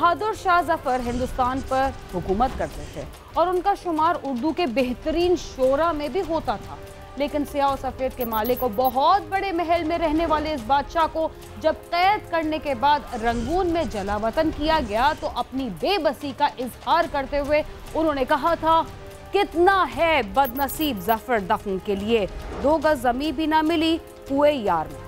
बहादुर शाह जफर हिंदुस्तान पर हुकूमत करते थे और उनका शुमार उर्दू के बेहतरीन शोरा में भी होता था। लेकिन सियाह और सफेद के मालिक को बहुत बड़े महल में रहने वाले इस बादशाह को जब कैद करने के बाद रंगून में जलावतन किया गया तो अपनी बेबसी का इजहार करते हुए उन्होंने कहा था, कितना है बदनसीब जफर दफन के लिए 2 गज जमीन भी ना मिली कुए यार में।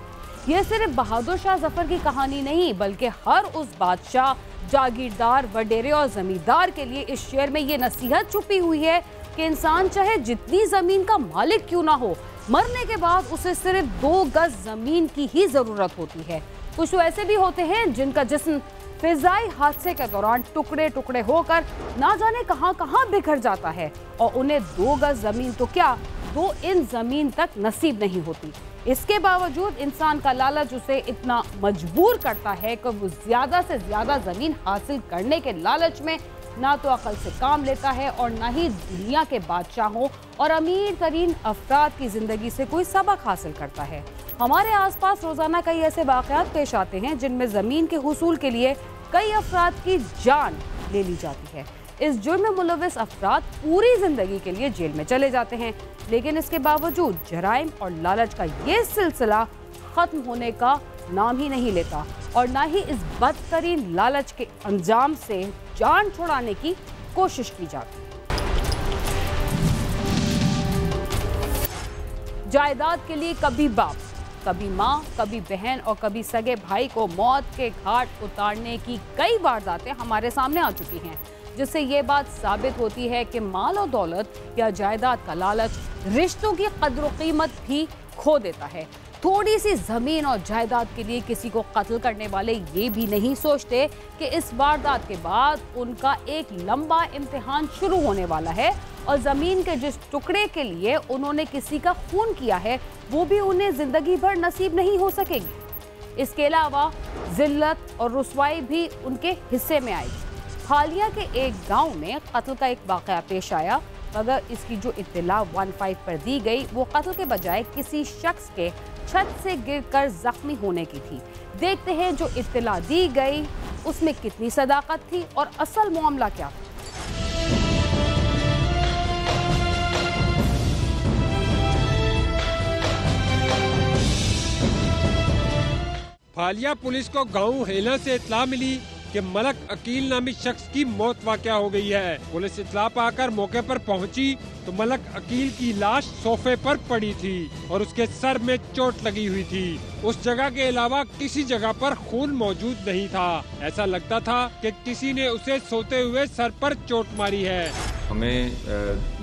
यह सिर्फ बहादुर शाह जफर की कहानी नहीं बल्कि हर उस बादशाह, जागीरदार, वडेरे और जमींदार के लिए इस शेर में ये नसीहत छुपी हुई है कि इंसान चाहे जितनी जमीन का मालिक क्यों ना हो, मरने के बाद उसे सिर्फ 2 गज जमीन की ही जरूरत होती है। कुछ तो ऐसे भी होते हैं जिनका जिस्म फिजाई हादसे के दौरान टुकड़े टुकड़े होकर ना जाने कहां कहां बिखर जाता है और उन्हें 2 गज जमीन तो क्या 2 इंच जमीन तक नसीब नहीं होती। इसके बावजूद इंसान का लालच उसे इतना मजबूर करता है कि वो ज्यादा से ज्यादा जमीन हासिल करने के लालच में ना तो अकल से काम लेता है और ना ही दुनिया के बादशाहों और अमीर तरीन अफराद की जिंदगी से कोई सबक हासिल करता है। हमारे आसपास रोजाना कई ऐसे वाकयात पेश आते हैं जिनमें जमीन के हुसूल के लिए कई अफराद की जान ले ली जाती है। इस जुर्म में मुलविस अफराद पूरी जिंदगी के लिए जेल में चले जाते हैं, लेकिन इसके बावजूद जराइम और लालच का ये सिलसिला खत्म होने का नाम ही नहीं लेता और ना ही इस बदतरीन लालच के अंजाम से जान छुड़ाने की कोशिश की जाती है। जायदाद के लिए कभी बाप, कभी माँ, कभी बहन और कभी सगे भाई को मौत के घाट उतारने की कई वारदातें हमारे सामने आ चुकी हैं, जिससे ये बात साबित होती है कि माल और दौलत या जायदाद का लालच रिश्तों की कद्र कीमत भी खो देता है। थोड़ी सी जमीन और जायदाद के लिए किसी को कत्ल करने वाले ये भी नहीं सोचते कि इस वारदात के बाद उनका एक लंबा इम्तिहान शुरू होने वाला है और जमीन के जिस टुकड़े के लिए उन्होंने किसी का खून किया है वो भी उन्हें जिंदगी भर नसीब नहीं हो सकेगी। इसके अलावा जिल्लत और रुसवाई भी उनके हिस्से में आएगी। हालिया के एक गांव में कत्ल का एक वाकया पेश आया, मगर इसकी जो इत्तला 15 पर दी गई वो कत्ल के बजाय किसी शख्स के छत से गिरकर जख्मी होने की थी। देखते हैं जो इत्तला दी गई उसमें कितनी सदाकत थी और असल मामला क्या था। फालिया पुलिस को गांव हेला से इत्तला मिली कि मलक अकील नामी शख्स की मौत वाक़या हो गई है। पुलिस इत्तला पाकर मौके पर पहुंची तो मलक अकील की लाश सोफे पर पड़ी थी और उसके सर में चोट लगी हुई थी। उस जगह के अलावा किसी जगह पर खून मौजूद नहीं था। ऐसा लगता था कि किसी ने उसे सोते हुए सर पर चोट मारी है। हमें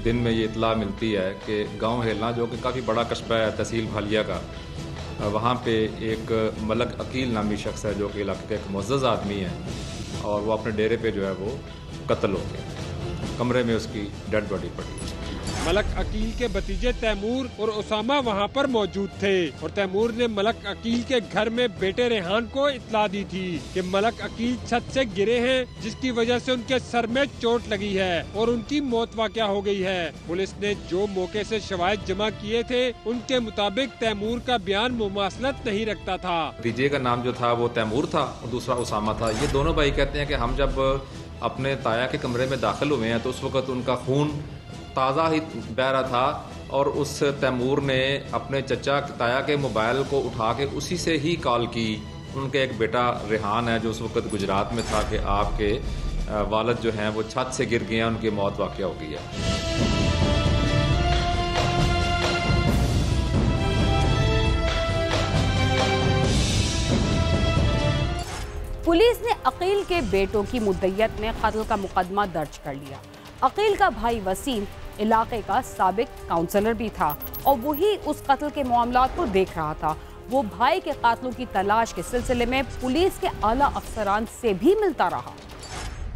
दिन में ये इत्तला मिलती है कि गाँव हेला, जो कि काफ़ी बड़ा कस्बा है तहसील फालिया का, वहाँ पे एक मलक अकील नामी शख्स है जो कि इलाके का एक मुअज़्ज़ज़ आदमी है और वो अपने डेरे पे जो है वो कत्ल हो गया। कमरे में उसकी डेड बॉडी पड़ी। मलक अकील के भतीजे तैमूर और उसामा वहाँ पर मौजूद थे और तैमूर ने मलक अकील के घर में बेटे रेहान को इत्तला दी थी कि मलक अकील छत से गिरे हैं, जिसकी वजह से उनके सर में चोट लगी है और उनकी मौत वाक़या हो गई है। पुलिस ने जो मौके से शवाहिद जमा किए थे उनके मुताबिक तैमूर का बयान मुमासलत नहीं रखता था। भतीजे का नाम जो था वो तैमूर था और दूसरा उसामा था। ये दोनों भाई कहते हैं कि हम जब अपने ताया के कमरे में दाखिल हुए हैं तो उस वक्त उनका खून ताज़ा ही बह रहा था और उस तैमूर ने अपने चचा ताया के मोबाइल को उठा के उसी से ही कॉल की। उनके एक बेटा रेहान है जो उस वक्त गुजरात में था कि आपके वालिद जो हैं वो छत से गिर गए हैं, उनकी मौत वाक़या हो गई है। पुलिस ने अकील के बेटों की मुद्दत में कत्ल का मुकदमा दर्ज कर लिया। अकील का भाई वसीम इलाके का साबिक काउंसलर भी था और वही उस कत्ल के मामलात को देख रहा था। वो भाई के कातलों की तलाश के सिलसिले में पुलिस के आला अफसरान से भी मिलता रहा।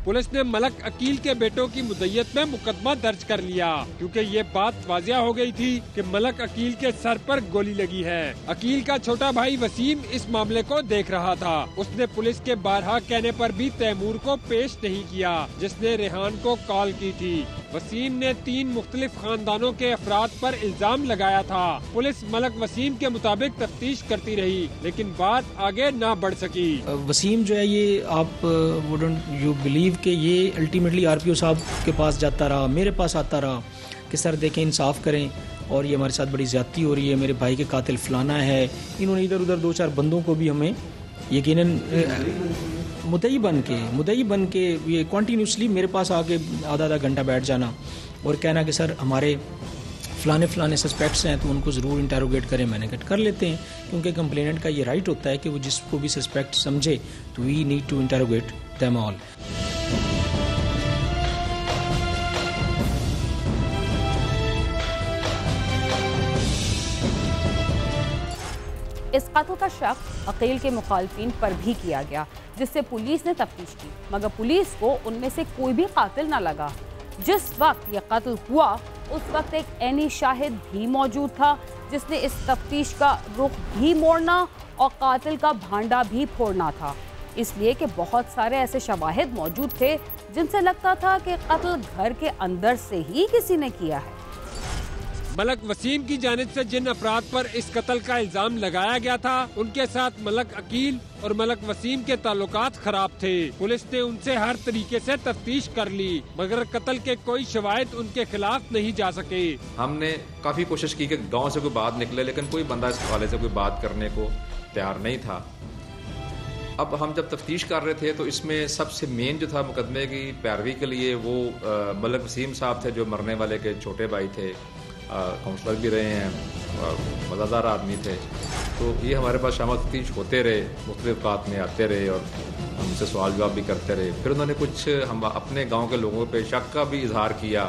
पुलिस ने मलक अकील के बेटों की मुद्दत में मुकदमा दर्ज कर लिया क्योंकि ये बात वाजिया हो गई थी कि मलक अकील के सर पर गोली लगी है। अकील का छोटा भाई वसीम इस मामले को देख रहा था। उसने पुलिस के बारहा कहने पर भी तैमूर को पेश नहीं किया जिसने रेहान को कॉल की थी। वसीम ने 3 मुख्तलिफ खानदानों के अफराद पर इल्जाम लगाया था। पुलिस मलक वसीम के मुताबिक तफ्तीश करती रही, लेकिन बात आगे ना बढ़ सकी। वसीम जो है ये आप वुडंट यू बिलीव के ये अल्टीमेटली आरपीओ साहब के पास जाता रहा, मेरे पास आता रहा कि सर देखें इंसाफ करें और ये हमारे साथ बड़ी ज़्यादती हो रही है, मेरे भाई के कातिल फलाना है। इन्होंने इधर उधर 2-4 बंदों को भी हमें यकीनन मुद्दई बन के ये कॉन्टीन्यूसली मेरे पास आके आधा घंटा बैठ जाना और कहना कि सर हमारे फलाने सस्पेक्ट्स हैं तो उनको ज़रूर इंटेरोगेट करें। मैंने कहा कर लेते हैं, क्योंकि कंप्लेनेंट का ये राइट होता है कि वो जिसको भी सस्पेक्ट समझे तो we need to interrogate them all. इस कत्ल का शक अकील के मुखालफिन पर भी किया गया, जिससे पुलिस ने तफ्तीश की, मगर पुलिस को उनमें से कोई भी कातिल न लगा। जिस वक्त यह कत्ल हुआ उस वक्त एक ऐनी शाहिद भी मौजूद था, जिसने इस तफ्तीश का रुख भी मोड़ना और कातिल का भांडा भी फोड़ना था, इसलिए कि बहुत सारे ऐसे शवाहिद मौजूद थे जिनसे लगता था कि कत्ल घर के अंदर से ही किसी ने किया है। मलक वसीम की जानिब से जिन अफराद पर इस कत्ल का इल्जाम लगाया गया था, उनके साथ मलक अकील और मलक वसीम के ताल्लुकात खराब थे। पुलिस ने उनसे हर तरीके से तफ्तीश कर ली, मगर कत्ल के कोई शवाहिद उनके खिलाफ नहीं जा सके। हमने काफी कोशिश की कि गांव से कोई बात निकले, लेकिन कोई बंदा इस हवाले से कोई बात करने को तैयार नहीं था। अब हम जब तफ्तीश कर रहे थे तो इसमें सबसे मेन जो था मुकदमे की पैरवी के लिए वो मलक वसीम साहब थे, जो मरने वाले के छोटे भाई थे, काउंसलर भी रहे हैं, मज़ादार आदमी थे। तो ये हमारे पास शाम तफ्तीश होते रहे, मुख्तलिफ बात में आते रहे और हमसे सवाल जवाब भी करते रहे। फिर उन्होंने कुछ हम अपने गांव के लोगों पे शक का भी इजहार किया।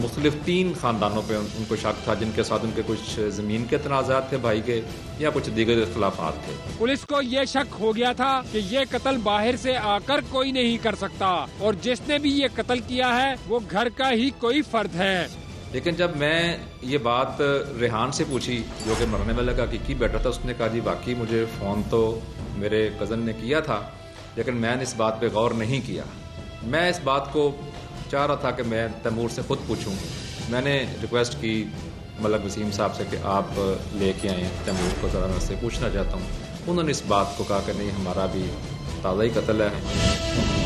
मुख्तलिफ 3 ख़ानदानों पे उनको शक था, जिनके साथ उनके कुछ ज़मीन के तनाज़ात थे भाई के, या कुछ दीगर इख्तिलाफ़ात थे। पुलिस को ये शक हो गया था कि ये कत्ल बाहर से आकर कोई नहीं कर सकता और जिसने भी ये कत्ल किया है वो घर का ही कोई फर्द है। लेकिन जब मैं ये बात रेहान से पूछी, जो कि मरने वाले का हकीकी बेटा था, उसने कहा जी वाकई मुझे फ़ोन तो मेरे कज़न ने किया था, लेकिन मैंने इस बात पे गौर नहीं किया। मैं इस बात को चाह रहा था कि मैं तैमूर से ख़ुद पूछूं। मैंने रिक्वेस्ट की मलक वसीम साहब से कि आप लेके आएँ तैमूर को, ज़रा मैं उससे पूछना चाहता हूँ। उन्होंने इस बात को कहा कि नहीं, हमारा भी ताज़ा ही कत्ल है।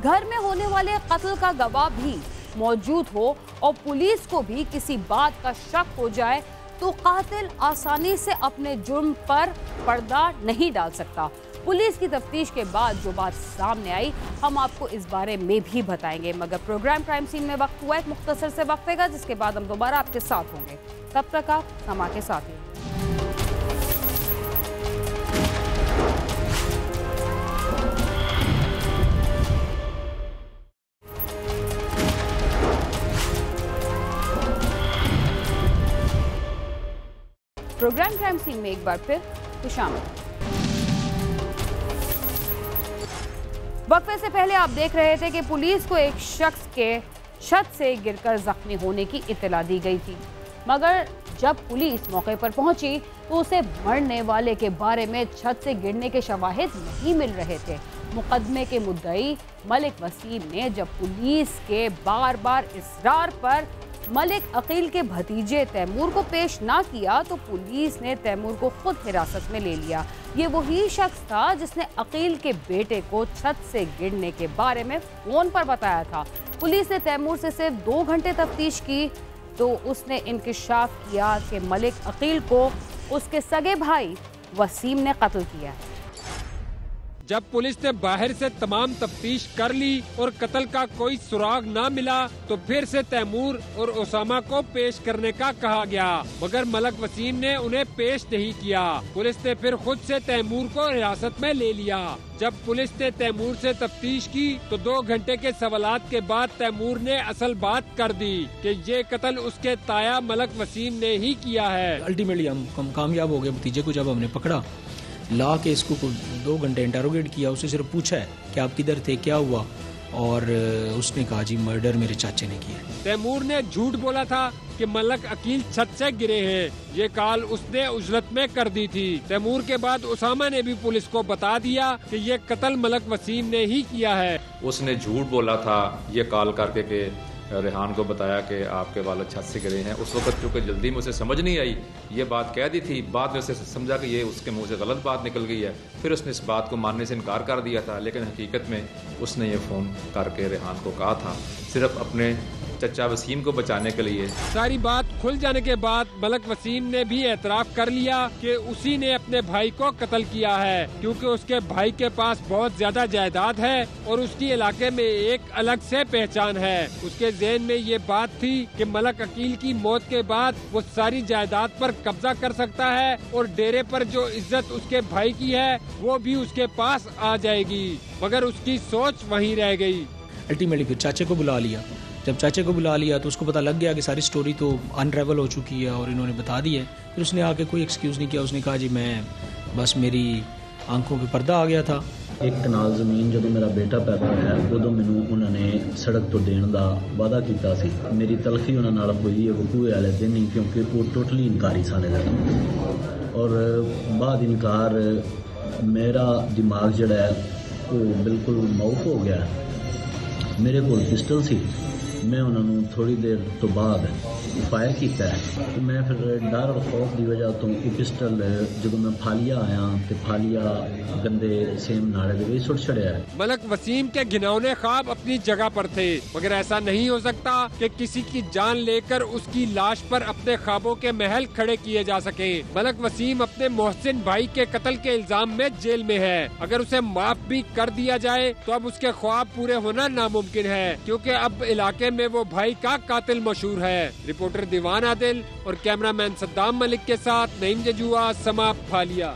घर में होने वाले कत्ल का गवाह भी मौजूद हो और पुलिस को भी किसी बात का शक हो जाए तो कातिल आसानी से अपने जुर्म पर पर्दा नहीं डाल सकता। पुलिस की तफ्तीश के बाद जो बात सामने आई हम आपको इस बारे में भी बताएंगे, मगर प्रोग्राम क्राइम सीन में वक्त हुआ एक मुख्तसर से वक्फे का, जिसके बाद हम दोबारा आपके साथ होंगे। तब तक आप समा के साथ ही। प्रोग्राम क्राइम सीन में एक बार फिर खुशामद। वक्फे से पहले आप देख रहे थे कि पुलिस को एक शख्स के छत से गिरकर जख्मी होने की इत्तला दी गई थी, मगर जब पुलिस मौके पर पहुंची तो उसे मरने वाले के बारे में छत से गिरने के शवाहिद नहीं मिल रहे थे। मुकदमे के मुद्दई मलिक वसीम ने जब पुलिस के बार बार इसरार पर मलिक अकील के भतीजे तैमूर को पेश ना किया तो पुलिस ने तैमूर को खुद हिरासत में ले लिया। ये वही शख्स था जिसने अकील के बेटे को छत से गिरने के बारे में फोन पर बताया था। पुलिस ने तैमूर से सिर्फ 2 घंटे तफ्तीश की तो उसने इंकिशाफ किया कि मलिक अकील को उसके सगे भाई वसीम ने कत्ल किया है। जब पुलिस ने बाहर से तमाम तफ्तीश कर ली और कत्ल का कोई सुराग ना मिला तो फिर से तैमूर और उसामा को पेश करने का कहा गया, मगर मलक वसीम ने उन्हें पेश नहीं किया। पुलिस ने फिर खुद से तैमूर को हिरासत में ले लिया। जब पुलिस ने तैमूर से तफ्तीश की तो 2 घंटे के सवालात के बाद तैमूर ने असल बात कर दी कि ये कत्ल उसके ताया मलक वसीम ने ही किया है। अल्टीमेटली हम कामयाब हो गए। भतीजे को जब हमने पकड़ा, ला के इसको 2 घंटे इंटरोगेट किया, उससे सिर्फ पूछा है कि आप किधर थे, क्या हुआ, और उसने कहा जी मर्डर मेरे चाचे ने किया। तैमूर ने झूठ बोला था कि मलक अकील छत से गिरे हैं। ये कॉल उसने उजलत में कर दी थी। तैमूर के बाद उसामा ने भी पुलिस को बता दिया कि ये कत्ल मलक वसीम ने ही किया है। उसने झूठ बोला था ये कॉल करके कि रेहान को बताया कि आपके वालिद छत से गिरे हैं। उस वक्त चूँकि जल्दी में उसे समझ नहीं आई, ये बात कह दी थी। बाद में उसे समझा कि ये उसके मुंह से गलत बात निकल गई है, फिर उसने इस बात को मानने से इनकार कर दिया था। लेकिन हकीकत में उसने ये फ़ोन करके रेहान को कहा था सिर्फ अपने चचा वसीम को बचाने के लिए। सारी बात खुल जाने के बाद मलक वसीम ने भी एतराफ कर लिया कि उसी ने अपने भाई को कत्ल किया है, क्योंकि उसके भाई के पास बहुत ज्यादा जायदाद है और उसकी इलाके में एक अलग से पहचान है। उसके ज़हन में ये बात थी कि मलक अकील की मौत के बाद वो सारी जायदाद पर कब्जा कर सकता है और डेरे पर जो इज्जत उसके भाई की है वो भी उसके पास आ जाएगी। मगर उसकी सोच वहीं रह गई। अल्टीमेटली फिर चाचे को बुला लिया। जब चाचे को बुला लिया तो उसको पता लग गया कि सारी स्टोरी तो अनरेवल हो चुकी है और इन्होंने बता दी है। फिर उसने आके कोई एक्सक्यूज़ नहीं किया। उसने कहा जी मैं बस मेरी आंखों पे पर्दा आ गया था। एक कनाल ज़मीन जो मेरा बेटा पैदा होया उदों मैनू उन्होंने सड़क तो देने का वादा किया सी। मेरी तलखी उन्होंने नाल हुई है वकूए वाले दिन ही, क्योंकि वो टोटली इनकारी साने लगा। और बाद इनकार मेरा दिमाग जड़ा है वो बिल्कुल मौफ हो गया। मेरे को पिस्टल सी, मैं उन्होंने थोड़ी देर तो बाद फायर किया है। तो मैं फिर डर और खौफ की वजह तो पिस्टल जो मैं फालिया आया तो फालिया गंदे सेम नाले के सुट छड़िया है। मलक वसीम के घिनौने ख्वाब अपनी जगह पर थे, मगर ऐसा नहीं हो सकता कि किसी की जान लेकर उसकी लाश पर अपने ख्वाबों के महल खड़े किए जा सके। मलक वसीम अपने मोहसिन भाई के कत्ल के इल्जाम में जेल में है। अगर उसे माफ भी कर दिया जाए तो अब उसके ख्वाब पूरे होना नामुमकिन है, क्योंकि अब इलाके में वो भाई का कातिल मशहूर है। रिपोर्टर दीवान आदिल और कैमरामैन सद्दाम मलिक के साथ नईम जजुआ, समा फालिया।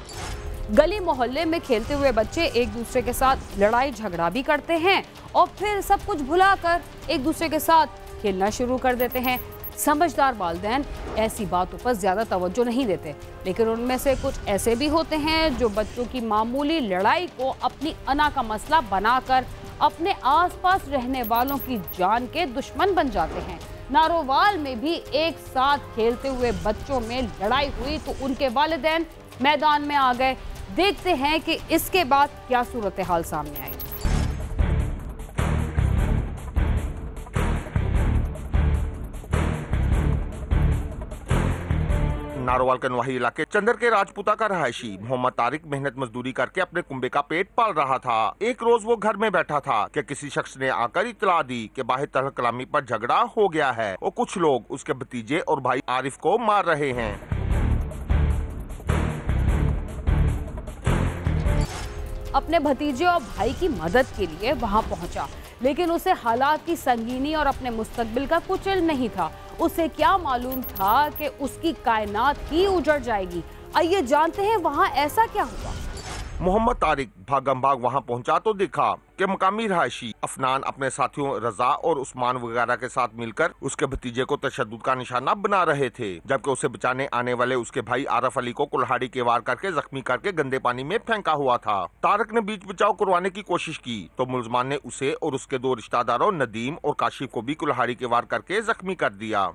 गली मोहल्ले में खेलते हुए बच्चे एक दूसरे के साथ लड़ाई झगड़ा भी करते हैं और फिर सब कुछ भुलाकर एक दूसरे के साथ खेलना शुरू कर देते हैं। समझदार वालिदैन ऐसी बातों पर ज्यादा तवज्जो नहीं देते, लेकिन उनमें से कुछ ऐसे भी होते हैं जो बच्चों की मामूली लड़ाई को अपनी अना का मसला बनाकर अपने आसपास रहने वालों की जान के दुश्मन बन जाते हैं। नारोवाल में भी एक साथ खेलते हुए बच्चों में लड़ाई हुई तो उनके वालिदैन मैदान में आ गए। देखते हैं कि इसके बाद क्या सूरत हाल सामने आई। नारोवाल के नवाही इलाके चंदर के राजपूता का रहायशी मोहम्मद तारिक मेहनत मजदूरी करके अपने कुंबे का पेट पाल रहा था। एक रोज वो घर में बैठा था कि किसी शख्स ने आकर इत्तला दी कि बाहर तलह कलामी पर झगड़ा हो गया है और कुछ लोग उसके भतीजे और भाई आरिफ को मार रहे हैं। अपने भतीजे और भाई की मदद के लिए वहां पहुंचा, लेकिन उसे हालात की संगीनी और अपने मुस्तकबिल का कुछ इल्म नहीं था। उसे क्या मालूम था कि उसकी कायनात ही उजड़ जाएगी। आइए जानते हैं वहां ऐसा क्या हुआ। मोहम्मद तारिक भागम भाग वहाँ पहुँचा तो देखा कि मकामी रहायशी अफनान अपने साथियों रजा और उस्मान वगैरह के साथ मिलकर उसके भतीजे को तशद्दुद का निशाना बना रहे थे, जबकि उसे बचाने आने वाले उसके भाई आरफ अली को कुल्हाड़ी के वार करके जख्मी करके गंदे पानी में फेंका हुआ था। तारिक ने बीच बचाव करवाने की कोशिश की तो मुलजमान ने उसे और उसके दो रिश्तेदारों नदीम और काशिफ को भी कुल्हाड़ी के वार करके जख्मी कर दिया।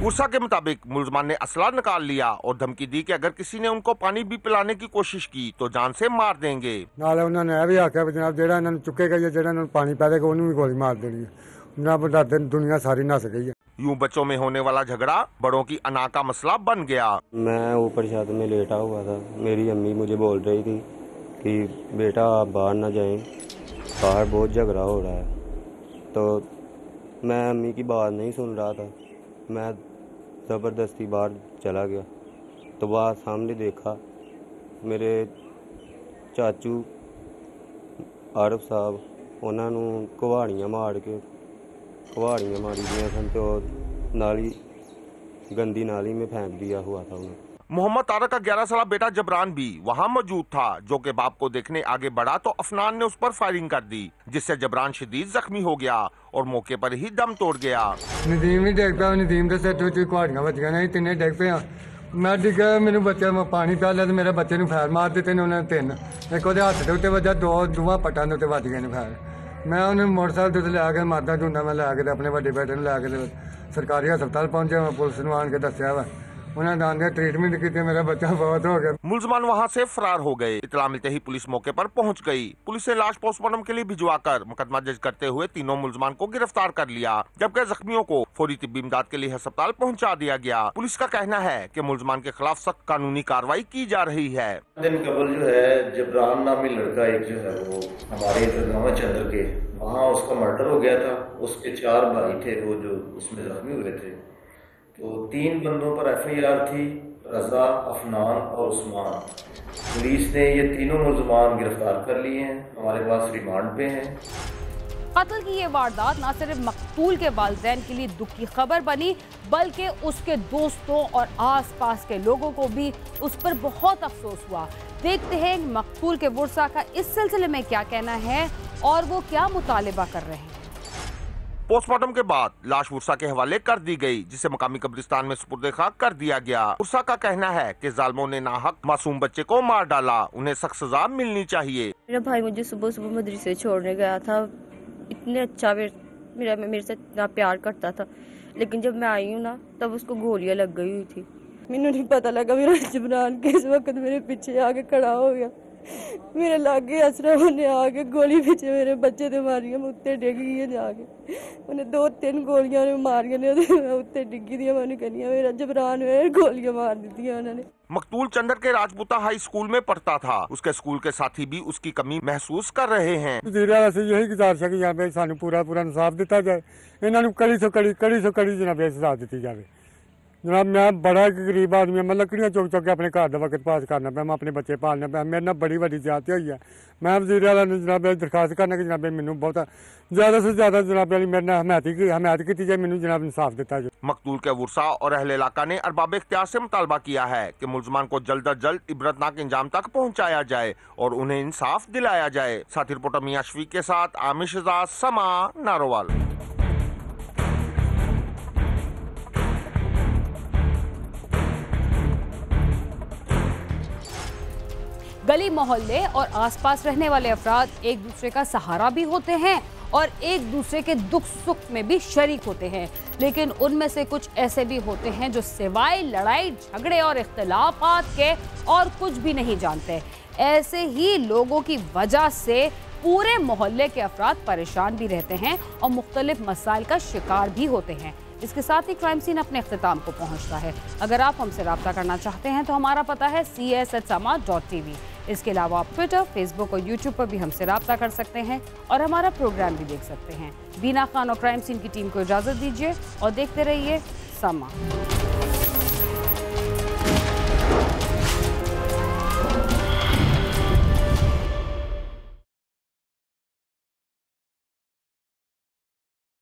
उर्सा के मुताबिक मुलजमान ने असला निकाल लिया और धमकी दी कि अगर किसी ने उनको पानी भी पिलाने की कोशिश की तो जान से मार देंगे। नाले उन्होंने यह भी आख्या जनाब जेड़ा इन्होंने चुकेगा या जेड़ा इन्होंने पानी पै देगा उन्होंने भी गोली मार देनी है। ना बता दुनिया सारी नस गई है। यूं बच्चों में होने वाला झगड़ा बड़ों की अना का मसला बन गया। मैं ऊपर छत में लेटा हुआ था। मेरी अम्मी मुझे बोल रही थी कि बेटा आप बाहर ना जाएं, बाहर बहुत झगड़ा हो रहा है। तो मैं अम्मी की बात नहीं सुन रहा था। मैं ज़बरदस्ती बाहर चला गया तो वहाँ सामने देखा मेरे चाचू आरफ साहब उन्होंने कुहाड़ियाँ मार के कुहाड़ियाँ मारी दियाँ सन तो नाली गंदी नाली में फेंक दिया हुआ था उन्हें। मोहम्मद तारिक का 11 साल बेटा जबरान भी वहाँ मौजूद था, जो कि बाप को देखने आगे बढ़ा तो अफनान ने उस पर फायरिंग कर दी, जिससे जबरान शदीद जख्मी हो गया और मौके पर ही दम तोड़ गया। नदीम ही देख पे नदीम के सिर कुहाड़ियां बच गई, नहीं तीन डेग पे मैं डिग्गा मैंने बच्चे मैं पानी पिया लिया तो मेरे बच्चे ने फैर मार दिते ने उन्होंने 3 एक ਉਹਦੇ ਹੱਥ ਦੇ ਉੱਤੇ ਵੱਜਾ ਦੋਵਾਂ ਪੱਟਾਂ ਦੇ ਉੱਤੇ ਵੱਜ ਗਏ ਨੇ ਫੈਰ ਮੈਂ ਉਹਨੂੰ ਮੋਟਰਸਾਈਕਲ ਤੇ ਲਿਆ ਕੇ ਮਾਰਦਾ ਢੂੰਡਾ ਮੈਂ ਲਿਆ ਕੇ ਆਪਣੇ ਵੱਡੇ ਬੇਟੇ ਨੂੰ ਲਿਆ ਕੇ ਸਰਕਾਰੀ ਹਸਪਤਾਲ ਪਹੁੰਚਿਆ ਮੈਂ ਪੁਲਿਸ ਨੂੰ ਆਣ ਕੇ ਦੱਸਿਆ ਵਾ उन्होंने आने ट्रीटमेंट की मेरा बच्चा बहुत हो गया। मुलजमान वहां से फरार हो गए। इतला मिलते ही पुलिस मौके पर पहुंच गई। पुलिस ने लाश पोस्टमार्टम के लिए भिजवाकर मुकदमा दर्ज करते हुए तीनों मुलजमान को गिरफ्तार कर लिया, जबकि जख्मियों को फौरी तिब्बी इमदाद के लिए अस्पताल पहुंचा दिया गया। पुलिस का कहना है कि मुलजमान के खिलाफ सख्त कानूनी कार्रवाई की जा रही है। दिन कबल जो है जबरान नामी लड़का एक जो है वो हमारे गाँव चंद्र के वहाँ उसका मर्डर हो गया था। उसके 4 भाई थे वो जो उसमें जख्मी हुए थे, तो 3 बंदों पर FIR थी, रजा, अफनान और उस्मान। पुलिस ने ये तीनों मुलजमान गिरफ्तार कर लिए हैं, हमारे पास रिमांड पे हैं। कत्ल की ये वारदात न सिर्फ मकतूल के वालिदैन के लिए दुख की खबर बनी, बल्कि उसके दोस्तों और आसपास के लोगों को भी उस पर बहुत अफसोस हुआ। देखते हैं मकतूल के वर्सा का इस सिलसिले में क्या कहना है और वो क्या मुतालिबा कर रहे हैं। पोस्टमार्टम के बाद लाश उर्सा के हवाले कर दी गई, जिसे मकामी कब्रिस्तान में सुपुर्द खाक कर दिया गया। उर्सा का कहना है कि जालिमों ने नाहक मासूम बच्चे को मार डाला, उन्हें सख्त सजा मिलनी चाहिए। मेरा भाई मुझे सुबह सुबह मदरसे छोड़ने गया था, इतने अच्छा मेरे से इतना प्यार करता था, लेकिन जब मैं आई हूँ ना तब उसको गोलियां लग गई हुई थी। मैंने नहीं पता लगा मेरा जबरान किस वक्त मेरे पीछे आके खड़ा हो गया, मेरे लागे असरा ने आके गोली पीछे मेरे बच्चे ते मारिया, मैं उत्ते डिग गई जाके उन्हें 2-3 गोलियां ने मारिया ने उत्ते डिगी दी। मैं कहनी मेरा जबरान मेरे गोलियां मार दी उन्होंने। मकतूल चंदर के राजपूता हाई स्कूल में पढ़ता था। उसके स्कूल के साथी भी उसकी कमी महसूस कर रहे हैं। यही गुजारिश है कि यहाँ पे सानू पूरा इंसाफ दिता जाए, इन्होंने कड़ी से कड़ी जनाब सजा दी जाए। जनाब मैं बड़ा गरीब आदमी, मैं लकड़ियाँ चुक के अपने घर का वक्त पास करना पाया, मैं अपने बच्चे पालना पाया, मेरे नाल बड़ी वड्डी ज्यादती हुई है। मैं वज़ीर आला ने जनाब दरखास्त करना कि जनाब मैनू बहुत ज़्यादा से ज़्यादा जनाब मेरे नाल हमायत की जाए, मैनू जनाब इंसाफ दिता जाए। मकतूल के वर्सा और अहले इलाका ने अरबाब इख्तियार से मुतालबा किया है कि मुलजमान को जल्द अज जल्द इबरतनाक इंजाम तक पहुँचाया जाए और उन्हें इंसाफ दिलाया जाए। साथी रिपोर्टर मियां शफीक के साथ आमिर शहजाद, समा, नारोवाल। गली मोहल्ले और आसपास रहने वाले अफराद एक दूसरे का सहारा भी होते हैं और एक दूसरे के दुख सुख में भी शरीक होते हैं, लेकिन उनमें से कुछ ऐसे भी होते हैं जो सिवाय लड़ाई झगड़े और इख्तिलाफात के और कुछ भी नहीं जानते। ऐसे ही लोगों की वजह से पूरे मोहल्ले के अफराद परेशान भी रहते हैं और मुख्तलिफ मसाइल का शिकार भी होते हैं। इसके साथ ही क्राइम सीन अपने अख्तिताम को पहुंचता है। अगर आप हमसे रब्ता करना चाहते हैं तो हमारा पता है cs@sama.tv। इसके अलावा आप ट्विटर, फेसबुक और यूट्यूब पर भी हमसे रब्ता कर सकते हैं और हमारा प्रोग्राम भी देख सकते हैं। बीना खान और क्राइम सीन की टीम को इजाजत दीजिए और देखते रहिए समा।